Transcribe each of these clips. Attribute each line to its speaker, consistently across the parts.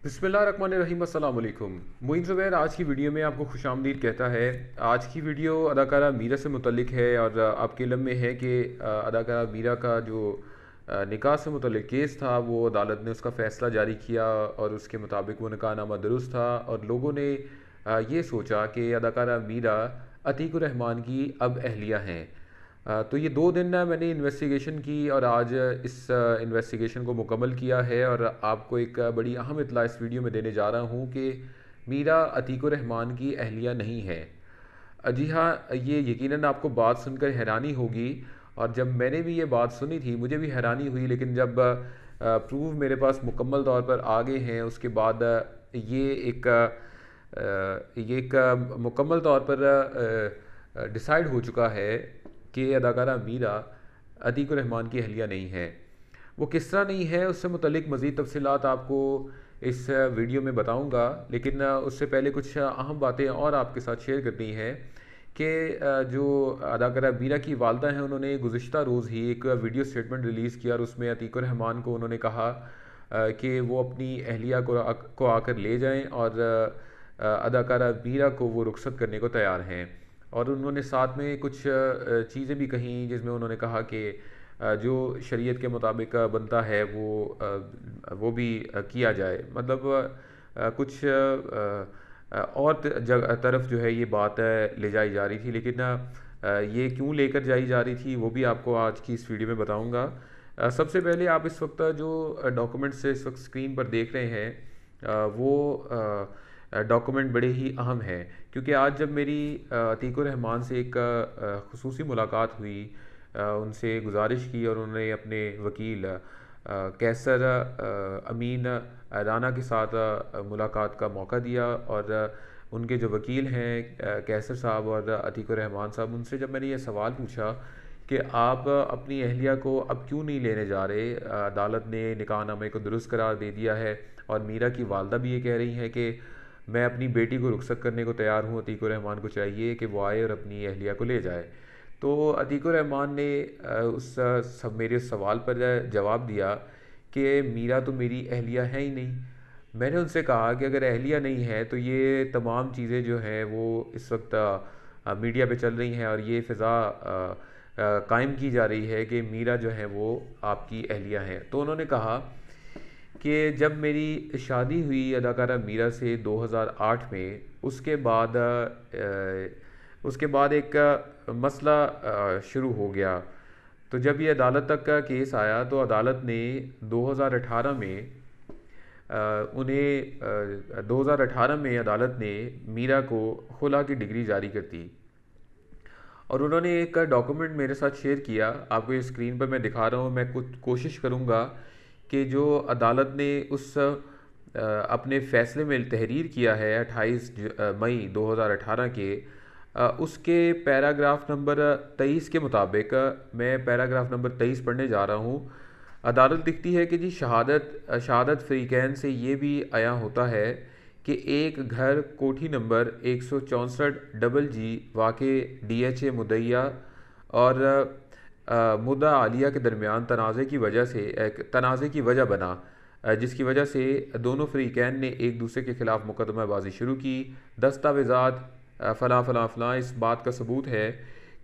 Speaker 1: बिस्मिल्लाहिर्रहमानिर्रहीम अस्सलाम वालेकुम। मोइन ज़ुबैर आज की वीडियो में आपको खुशामदीद कहता है। आज की वीडियो अदाकारा मीरा से मुतल्लिक है और आपके इल्म में है कि अदाकारा मीरा का जो निकाह से मुतल्लिक केस था वो अदालत ने उसका फ़ैसला जारी किया और उसके मुताबिक वो निकाहनामा दुरुस्त था और लोगों ने ये सोचा कि अदाकारा मीरा अतीकुर रहमान की अब अहलिया हैं। तो ये 2 दिन ना मैंने इन्वेस्टिगेशन की और आज इस इन्वेस्टिगेशन को मुकम्मल किया है और आपको एक बड़ी अहम इत्तला इस वीडियो में देने जा रहा हूँ कि मीरा अतीकुर रहमान की अहलिया नहीं है। जी हाँ, ये यकीनन आपको बात सुनकर हैरानी होगी और जब मैंने भी ये बात सुनी थी मुझे भी हैरानी हुई, लेकिन जब प्रूफ मेरे पास मुकम्मल तौर पर आ गए हैं उसके बाद ये एक मुकम्मल तौर पर डिसाइड हो चुका है कि अदाकारा मीरा अतीकुर रहमान की अहलिया नहीं है। वो किस तरह नहीं है उससे मुतल्लिक मज़ीद तफसीलात आपको इस वीडियो में बताऊंगा, लेकिन उससे पहले कुछ अहम बातें और आपके साथ शेयर करनी है कि जो अदाकारा मीरा की वालदा हैं उन्होंने गुज़िश्ता रोज़ ही एक वीडियो स्टेटमेंट रिलीज़ किया और उसमें अतीकुर रहमान को उन्होंने कहा कि वो अपनी अहलिया को आकर ले जाएं और अदाकारा मीरा को वो रुखसत करने को तैयार हैं। और उन्होंने साथ में कुछ चीज़ें भी कहीं जिसमें उन्होंने कहा कि जो शरीयत के मुताबिक बनता है वो भी किया जाए। मतलब कुछ और तरफ जो है ये बात ले जाई जा रही थी, लेकिन ये क्यों लेकर जाई जा रही थी वो भी आपको आज की इस वीडियो में बताऊंगा। सबसे पहले आप इस वक्त जो डॉक्यूमेंट्स इस वक्त स्क्रीन पर देख रहे हैं वो डॉक्यूमेंट बड़े ही अहम हैं, क्योंकि आज जब मेरी अतीकुर रहमान से एक खुसूसी मुलाकात हुई, उनसे गुजारिश की और उन्होंने अपने वकील कैसर अमीन राना के साथ मुलाकात का मौका दिया और उनके जो वकील हैं कैसर साहब और अतीकुर रहमान साहब, उनसे जब मैंने ये सवाल पूछा कि आप अपनी अहलिया को अब क्यों नहीं लेने जा रहे, अदालत ने निकाहनामे को दुरुस्त करार दे दिया है और मीरा की वालदा भी ये कह रही हैं कि मैं अपनी बेटी को रुखसत करने को तैयार हूँ, अतीकुर रहमान को चाहिए कि वो आए और अपनी अहलिया को ले जाए। तो अतीकुर रहमान ने मेरे उस सवाल पर जवाब दिया कि मीरा तो मेरी अहलिया है ही नहीं। मैंने उनसे कहा कि अगर अहलिया नहीं है तो ये तमाम चीज़ें जो हैं वो इस वक्त मीडिया पे चल रही हैं और ये फ़िज़ा कायम की जा रही है कि मीरा जो है वो आपकी अहलिया हैं। तो उन्होंने कहा कि जब मेरी शादी हुई अदाकारा मीरा से 2008 में, उसके बाद एक मसला शुरू हो गया। तो जब ये अदालत तक का केस आया तो अदालत ने 2018 में 2018 में अदालत ने मीरा को खुला की डिग्री जारी कर दी और उन्होंने एक डॉक्यूमेंट मेरे साथ शेयर किया। आपको ये स्क्रीन पर मैं दिखा रहा हूँ। मैं कुछ कोशिश करूँगा कि जो अदालत ने उस अपने फ़ैसले में तहरीर किया है 28 मई 2018 के, उसके पैराग्राफ नंबर 23 के मुताबिक मैं पैराग्राफ नंबर 23 पढ़ने जा रहा हूँ। अदालत लिखती है कि जी शहादत फ़रीक़ैन से ये भी आया होता है कि एक घर कोठी नंबर 164 डबल जी वाक़े DHA मुदैया और मुद्दा आलिया के दरमियान तनाज़े की वजह बना, जिसकी वजह से दोनों फ़रीक़ैन ने एक दूसरे के ख़िलाफ़ मुकदमाबाजी शुरू की। दस्तावेज़ात फ़लाँ फ़लाँ फ़लाँ इस बात का सबूत है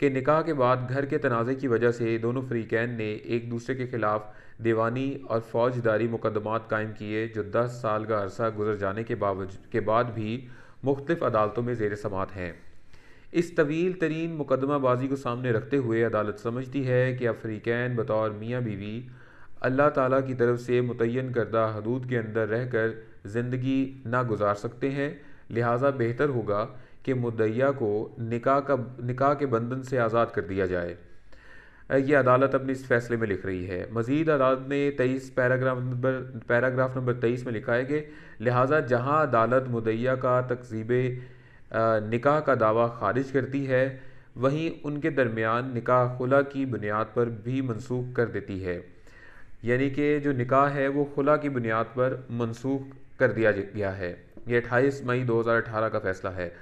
Speaker 1: कि निकाह के बाद घर के तनाज़े की वजह से दोनों फ़रीक़ैन ने एक दूसरे के ख़िलाफ़ दीवानी और फ़ौजदारी मुकदमात कायम किए, जो 10 साल का अरसा गुजर जाने के बाद भी मुख्तलिफ़ अदालतों में ज़ेर समात हैं। इस तवील तरीन मुकदमाबाजी को सामने रखते हुए अदालत समझती है कि अब फ़रीक़ैन बतौर मियाँ बीवी अल्लाह ताला की तरफ से मुतय्यन करदा हदूद के अंदर रहकर ज़िंदगी ना गुजार सकते हैं, लिहाजा बेहतर होगा कि मुद्दइया को निकाह के बंधन से आज़ाद कर दिया जाए। ये अदालत अपने इस फैसले में लिख रही है। मज़ीद अदालत ने 23 पैराग्राफ नंबर 23 में लिखा है कि लिहाजा जहाँ अदालत मुद्दइया का तकज़ीब निकाह का दावा खारिज करती है, वहीं उनके दरमियान निकाह खुला की बुनियाद पर भी मनसूख कर देती है। यानी कि जो निकाह है वो खुला की बुनियाद पर मनसूख कर दिया गया है। ये 28 मई 2018 का फ़ैसला है।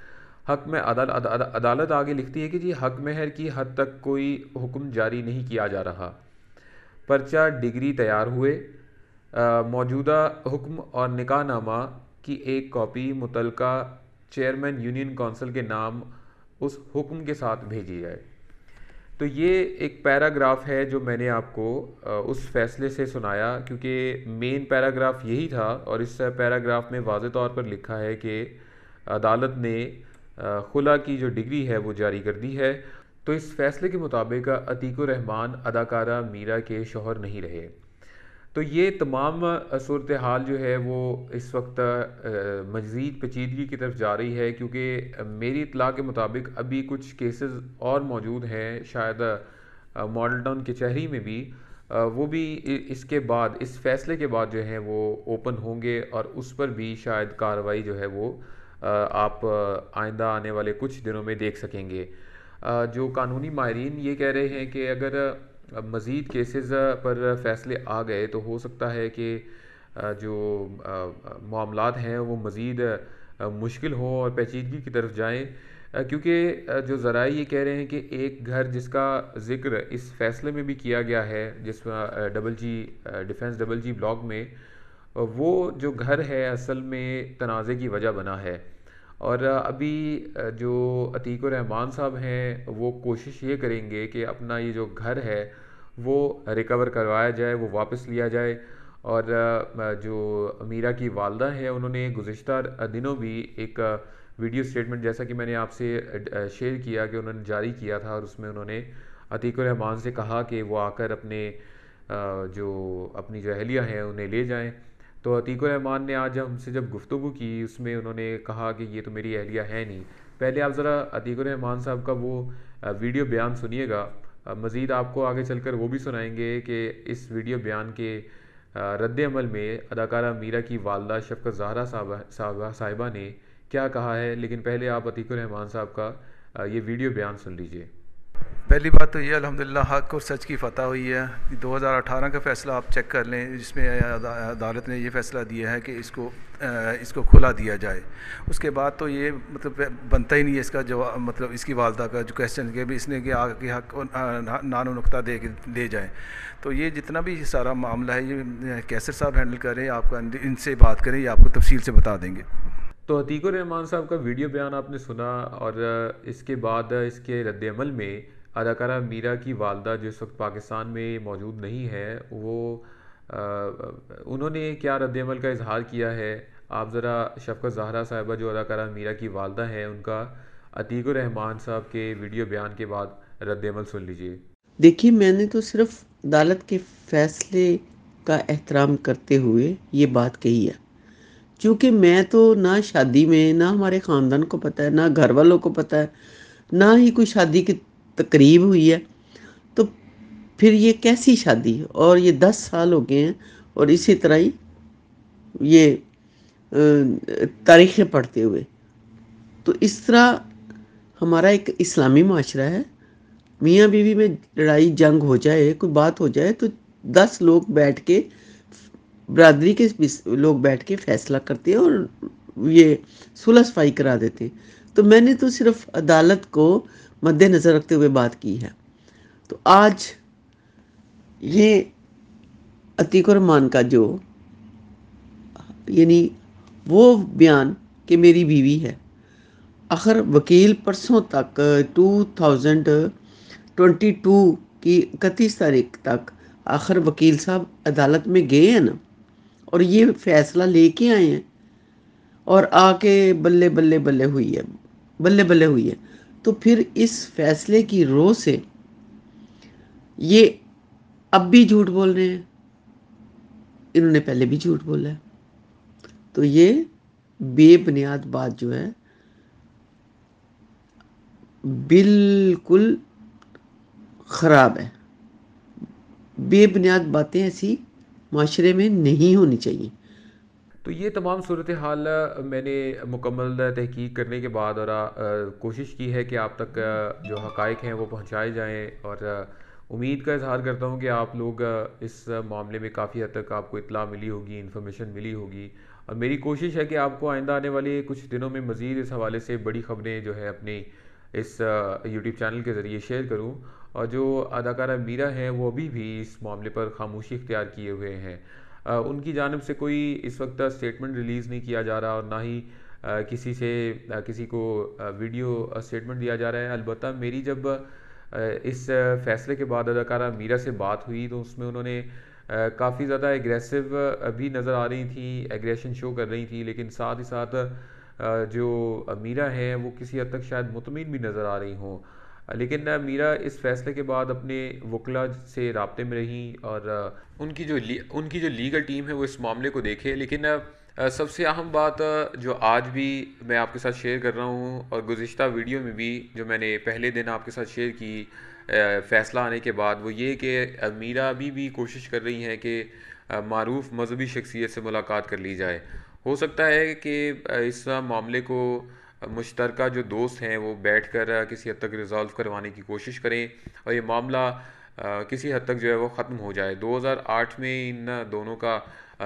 Speaker 1: हक में अदालत आगे लिखती है कि जी हक महर की हद तक कोई हुक्म जारी नहीं किया जा रहा। पर्चा डिग्री तैयार हुए, मौजूदा हुक्म और निकाहनामा की एक कॉपी मुतलका चेयरमैन यूनियन काउंसिल के नाम उस हुक्म के साथ भेजी जाए। तो ये एक पैराग्राफ है जो मैंने आपको उस फैसले से सुनाया, क्योंकि मेन पैराग्राफ यही था और इस पैराग्राफ में वाज़े तौर पर लिखा है कि अदालत ने खुला की जो डिग्री है वो जारी कर दी है। तो इस फैसले के मुताबिक अतीकुर रहमान अदाकारा मीरा के शौहर नहीं रहे। तो ये तमाम सूरत हाल जो है वो इस वक्त मज़ीद पेचीदगी की तरफ जा रही है, क्योंकि मेरी इत्तला के मुताबिक अभी कुछ केसेस और मौजूद हैं, शायद मॉडल टाउन कचहरी में भी वो भी इसके बाद, इस फैसले के बाद जो है वो ओपन होंगे और उस पर भी शायद कार्रवाई जो है वो आप आइंदा आने वाले कुछ दिनों में देख सकेंगे। जो कानूनी माहिरीन ये कह रहे हैं कि अगर मज़ीद केसेस पर फैसले आ गए तो हो सकता है कि जो मामलात हैं वो मज़ीद मुश्किल हों और पेचीदगी की तरफ जाएं, क्योंकि जो ज़राए ये कह रहे हैं कि एक घर जिसका ज़िक्र इस फैसले में भी किया गया है, जिसमें डबल जी डिफेंस डबल जी ब्लॉक में, वो जो घर है असल में तनाज़े की वजह बना है। और अभी जो अतीकुर रहमान साहब हैं वो कोशिश ये करेंगे कि अपना ये जो घर है वो रिकवर करवाया जाए, वो वापस लिया जाए। और जो मीरा की वालदा है उन्होंने गुज़िश्ता दिनों भी एक वीडियो स्टेटमेंट, जैसा कि मैंने आपसे शेयर किया, कि उन्होंने जारी किया था और उसमें उन्होंने अतीकुर रहमान से कहा कि वो आकर अपने जो अपनी जो अहलिया हैं उन्हें ले जाएं। तो अतीकुर रहमान ने आज हमसे जब गुफ्तगू की उसमें उन्होंने कहा कि ये तो मेरी अहलिया है नहीं। पहले आप ज़रा अतीकुर रहमान साहब का वो वीडियो बयान सुनिएगा, मज़ीद आपको आगे चलकर वो भी सुनाएंगे कि इस वीडियो बयान के रद्द अमल में अदाकारा मीरा की वालदा शफ़क़त ज़हरा साहिबा ने क्या कहा है। लेकिन पहले आप अतीकुर रहमान साहब का ये वीडियो बयान सुन लीजिए।
Speaker 2: पहली बात तो ये अल्हम्दुलिल्लाह हक़ और सच की फ़तह हुई है। 2018 का फ़ैसला आप चेक कर लें, जिसमें अदालत ने ये फ़ैसला दिया है कि इसको खुला दिया जाए। उसके बाद तो ये मतलब बनता ही नहीं है इसका जवाब, मतलब इसकी वालदा का जो क्वेश्चन के भी इसने कि आगे हक़ नानो नुक्ता दे के ले जाए। तो ये जितना भी सारा मामला है ये कैसर साहब हैंडल करें, आपका इनसे बात करें, ये आपको तफसील से बता देंगे।
Speaker 1: तो अतीकुर रहमान साहब का वीडियो बयान आपने सुना और इसके बाद इसके रद्द-ए-अमल में अदाकारा मीरा की वालदा जो इस वक्त पाकिस्तान में मौजूद नहीं है, वो उन्होंने क्या रद्द-ए-अमल का इजहार किया है। आप ज़रा शफ़क़त ज़हरा साहिबा जो अदाकारा मीरा की वालदा हैं उनका अतीकुर रहमान साहब के वीडियो बयान के बाद रद्द-ए-अमल सुन लीजिए।
Speaker 3: देखिए, मैंने तो सिर्फ अदालत के फैसले का एहतराम करते हुए ये बात कही है, क्योंकि मैं तो ना शादी में, ना हमारे ख़ानदान को पता है, ना घर वालों को पता है, ना ही कोई शादी की तकरीब हुई है। तो फिर ये कैसी शादी? और ये 10 साल हो गए हैं और इसी तरह ही ये तारीखें पढ़ते हुए। तो इस तरह हमारा एक इस्लामी माशरा है, मियाँ बीवी में लड़ाई जंग हो जाए, कोई बात हो जाए तो 10 लोग बैठ के, बरादरी के लोग बैठ के फैसला करते हैं और ये सुलह सफाई करा देते हैं। तो मैंने तो सिर्फ अदालत को मद्देनज़र रखते हुए बात की है। तो आज ये अतीकुर रहमान का जो यानी वो बयान कि मेरी बीवी है, आखिर वकील परसों तक 2022 की 31 तारीख तक आखिर वकील साहब अदालत में गए हैं ना, और ये फैसला लेके आए हैं और आके बल्ले बल्ले बल्ले हुई है, बल्ले बल्ले हुई है। तो फिर इस फैसले की रो से ये अब भी झूठ बोल रहे हैं, इन्होंने पहले भी झूठ बोला है। तो ये बेबुनियाद बात जो है बिल्कुल ख़राब है। बेबुनियाद बातें ऐसी माशरे में नहीं होनी चाहिए।
Speaker 1: तो ये तमाम सूरत हाल मैंने मुकम्मल तहकीक करने के बाद और कोशिश की है कि आप तक जो हक़ाइक़ हैं वो पहुँचाए जाएँ, और उम्मीद का इज़हार करता हूँ कि आप लोग इस मामले में काफ़ी हद तक आपको इत्तला मिली होगी, इन्फॉर्मेशन मिली होगी। और मेरी कोशिश है कि आपको आइंदा आने वाले कुछ दिनों में मज़ीद इस हवाले से बड़ी ख़बरें जो है अपने इस यूट्यूब चैनल के ज़रिए शेयर करूँ। और जो अदाकारा मीरा हैं वो अभी भी इस मामले पर खामोशी इख्तियार किए हुए हैं। उनकी जानिब से कोई इस वक्त स्टेटमेंट रिलीज़ नहीं किया जा रहा और ना ही किसी को वीडियो स्टेटमेंट दिया जा रहा है। अलबत्ता मेरी जब इस फैसले के बाद अदाकारा मीरा से बात हुई तो उसमें उन्होंने काफ़ी ज़्यादा एग्रेसिव भी नज़र आ रही थी, एग्रेशन शो कर रही थी, लेकिन साथ ही साथ जो मीरा हैं वो किसी हद तक शायद मुतमिन भी नज़र आ रही हों। लेकिन मीरा इस फ़ैसले के बाद अपने वकला से राब्ते में रहीं और उनकी जो लीगल टीम है वो इस मामले को देखे। लेकिन सबसे अहम बात जो आज भी मैं आपके साथ शेयर कर रहा हूँ और गुज़िश्ता वीडियो में भी जो मैंने पहले दिन आपके साथ शेयर की फ़ैसला आने के बाद, वो ये कि मीरा अभी भी कोशिश कर रही हैं कि मारूफ मजहबी शख्सियत से मुलाकात कर ली जाए। हो सकता है कि इस मामले को मुश्तरका जो दोस्त हैं वो बैठ कर किसी हद तक रिज़ॉल्व करवाने की कोशिश करें और ये मामला किसी हद तक जो है वो ख़त्म हो जाए। 2008 में इन दोनों का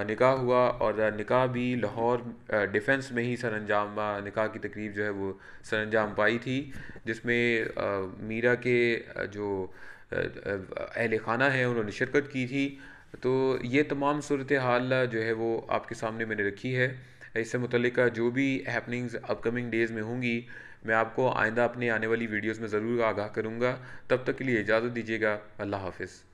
Speaker 1: निकाह हुआ और निकाह भी लाहौर डिफेंस में ही सरअंजाम निकाह की तकरीब जो है वो सरअंजाम पाई थी, जिसमें मीरा के जो अहल खाना है उन्होंने शिरकत की थी। तो ये तमाम सूरत हाल जो है वो आपके सामने मैंने रखी है। इससे मुतल्लिक़ जो भी हैपनिंग्स अपकमिंग डेज़ में होंगी मैं आपको आइंदा अपने आने वाली वीडियोज़ में ज़रूर आगाह करूँगा। तब तक के लिए इजाज़त दीजिएगा। अल्लाह हाफ़िज़।